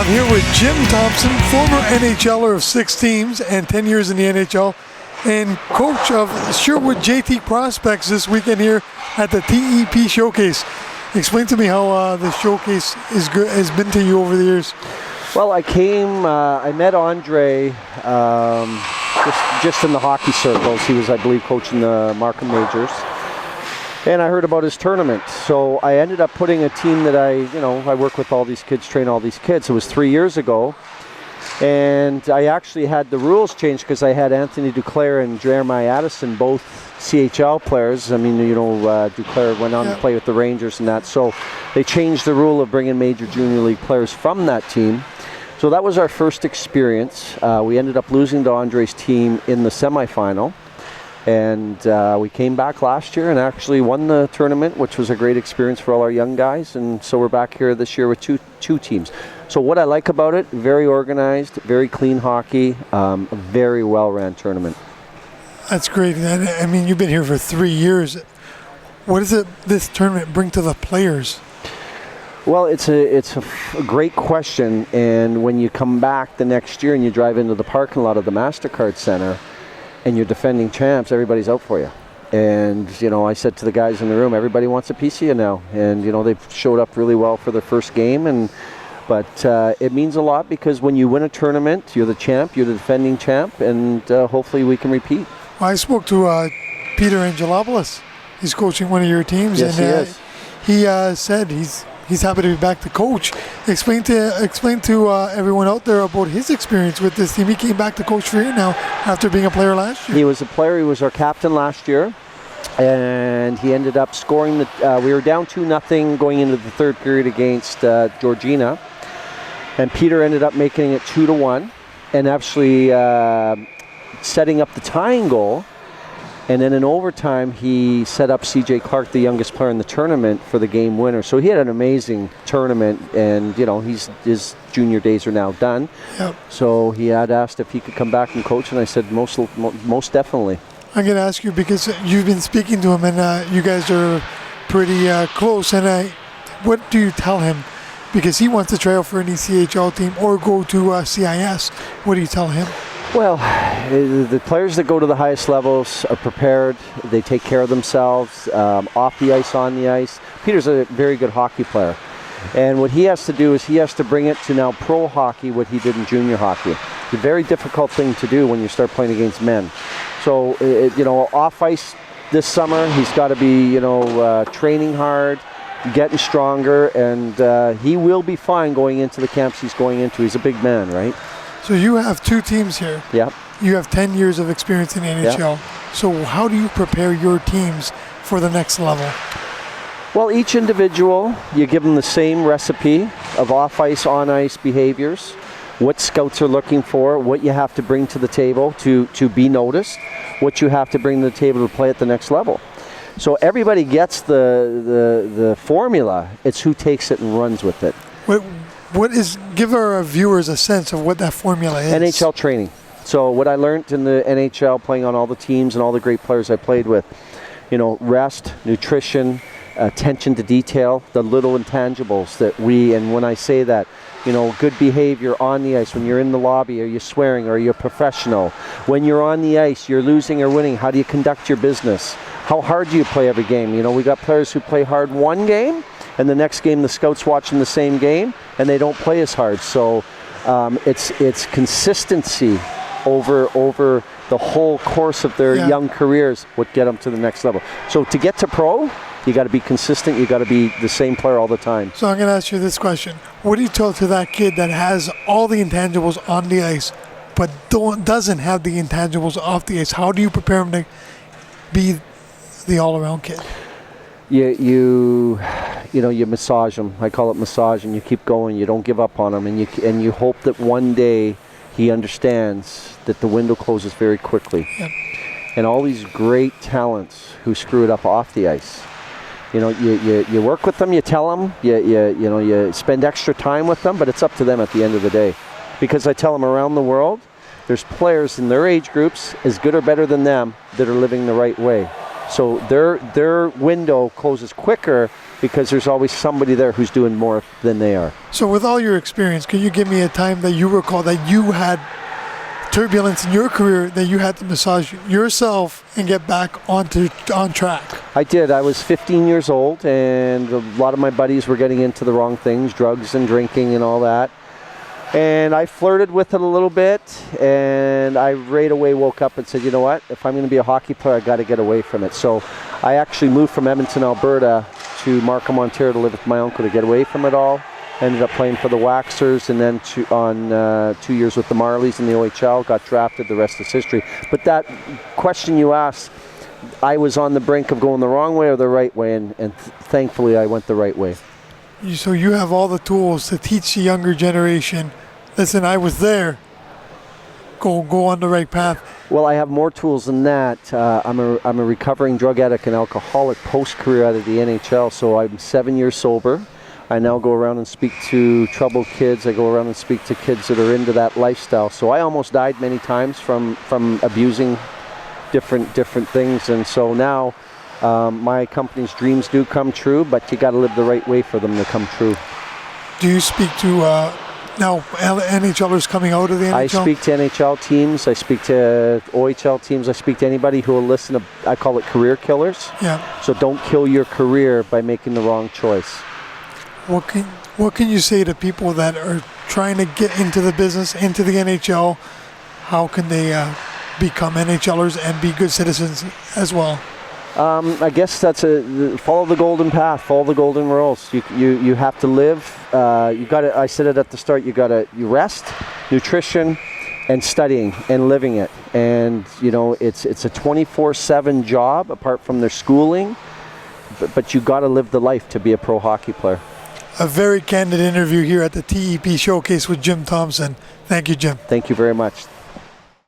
I'm here with Jim Thompson, former NHLer of 6 teams and 10 years in the NHL, and coach of Sherwood JT Prospects this weekend here at the TEP Showcase. Explain to me how the showcase has been to you over the years. Well, I met Andre just in the hockey circles. He was, I believe, coaching the Markham Majors. And I heard about his tournament. So I ended up putting a team that I work with all these kids, train all these kids. It was 3 years ago. And I actually had the rules changed because I had Anthony Duclair and Jeremiah Addison, both CHL players. I mean, Duclair went on to play with the Rangers and that. So they changed the rule of bringing major junior league players from that team. So that was our first experience. We ended up losing to Andre's team in the semifinal. And we came back last year and actually won the tournament, which was a great experience for all our young guys. And so we're back here this year with two teams. So what I like about it, very organized, very clean hockey, a very well-ran tournament. That's great. I mean, you've been here for 3 years. What does this tournament bring to the players? Well, it's a great question. And when you come back the next year and you drive into the parking lot of the MasterCard Center, and you're defending champs, everybody's out for you. And, I said to the guys in the room, everybody wants a piece of you now. And, they've showed up really well for their first game. But it means a lot because when you win a tournament, you're the champ, you're the defending champ, and hopefully we can repeat. Well, I spoke to Peter Angelopoulos. He's coaching one of your teams. Yes, and he said he's happy to be back to coach. Explain to everyone out there about his experience with this team. He came back to coach for you now after being a player last year. He was a player. He was our captain last year, and he ended up scoring. We were down 2-0 going into the third period against Georgina, and Peter ended up making it 2-1, and actually setting up the tying goal. And then in overtime, he set up C.J. Clark, the youngest player in the tournament, for the game winner. So he had an amazing tournament, and his junior days are now done. Yep. So he had asked if he could come back and coach, and I said most definitely. I'm going to ask you because you've been speaking to him, and you guys are pretty close. And what do you tell him? Because he wants to try out for any CHL team or go to CIS. What do you tell him? Well, the players that go to the highest levels are prepared. They take care of themselves, off the ice, on the ice. Peter's a very good hockey player. And what he has to do is he has to bring it to now pro hockey, what he did in junior hockey. It's a very difficult thing to do when you start playing against men. So, off ice this summer, he's got to be, training hard, getting stronger, and he will be fine going into the camps he's going into. He's a big man, right? So you have 2 teams here. Yeah. You have 10 years of experience in the NHL. Yeah. So how do you prepare your teams for the next level? Well, each individual, you give them the same recipe of off-ice, on-ice behaviors, what scouts are looking for, what you have to bring to the table to be noticed, what you have to bring to the table to play at the next level. So everybody gets the formula. It's who takes it and runs with it. Give our viewers a sense of what that formula is. NHL training. So what I learned in the NHL, playing on all the teams and all the great players I played with, rest, nutrition, attention to detail, the little intangibles and when I say that, good behavior on the ice. When you're in the lobby, are you swearing? Are you a professional? When you're on the ice, you're losing or winning. How do you conduct your business? How hard do you play every game? We got players who play hard one game, and the next game the scouts watching the same game and they don't play as hard. So it's consistency over the whole course of their young careers would get them to the next level. So to get to pro, you got to be consistent. You got to be the same player all the time. So I'm going to ask you this question. What do you tell to that kid that has all the intangibles on the ice but doesn't have the intangibles off the ice? How do you prepare him to be the all-around kid? You massage them. I call it massage, and you keep going. You don't give up on him, and you hope that one day he understands that the window closes very quickly. Yep. And all these great talents who screw it up off the ice, you work with them, you tell them, you spend extra time with them, but it's up to them at the end of the day. Because I tell them around the world, there's players in their age groups as good or better than them that are living the right way. So their window closes quicker because there's always somebody there who's doing more than they are. So with all your experience, can you give me a time that you recall that you had turbulence in your career, that you had to massage yourself and get back on track? I did. I was 15 years old, and a lot of my buddies were getting into the wrong things, drugs and drinking and all that. And I flirted with it a little bit, and I right away woke up and said, you know what, if I'm going to be a hockey player, I got to get away from it. So I actually moved from Edmonton, Alberta to Markham, Ontario to live with my uncle to get away from it all. Ended up playing for the Waxers, and then 2 years with the Marlies in the OHL, got drafted, the rest is history. But that question you asked, I was on the brink of going the wrong way or the right way, and thankfully I went the right way. So you have all the tools to teach the younger generation, listen, I was there, go on the right path. Well, I have more tools than that. I'm a recovering drug addict and alcoholic post-career out of the NHL, so I'm 7 years sober. I now go around and speak to troubled kids. I go around and speak to kids that are into that lifestyle. So I almost died many times from abusing different things, and so now my company's dreams do come true, but you got to live the right way for them to come true. Do you speak to now NHLers coming out of the NHL? I speak to NHL teams. I speak to OHL teams. I speak to anybody who will listen to, I call it career killers. Yeah. So don't kill your career by making the wrong choice. What can you say to people that are trying to get into the business, into the NHL? How can they become NHLers and be good citizens as well? I guess that's follow the golden path, follow the golden rules. You have to live. You got to. I said it at the start. You rest, nutrition, and studying and living it. And you know it's a 24/7 job apart from their schooling. But you got to live the life to be a pro hockey player. A very candid interview here at the TEP Showcase with Jim Thompson. Thank you, Jim. Thank you very much.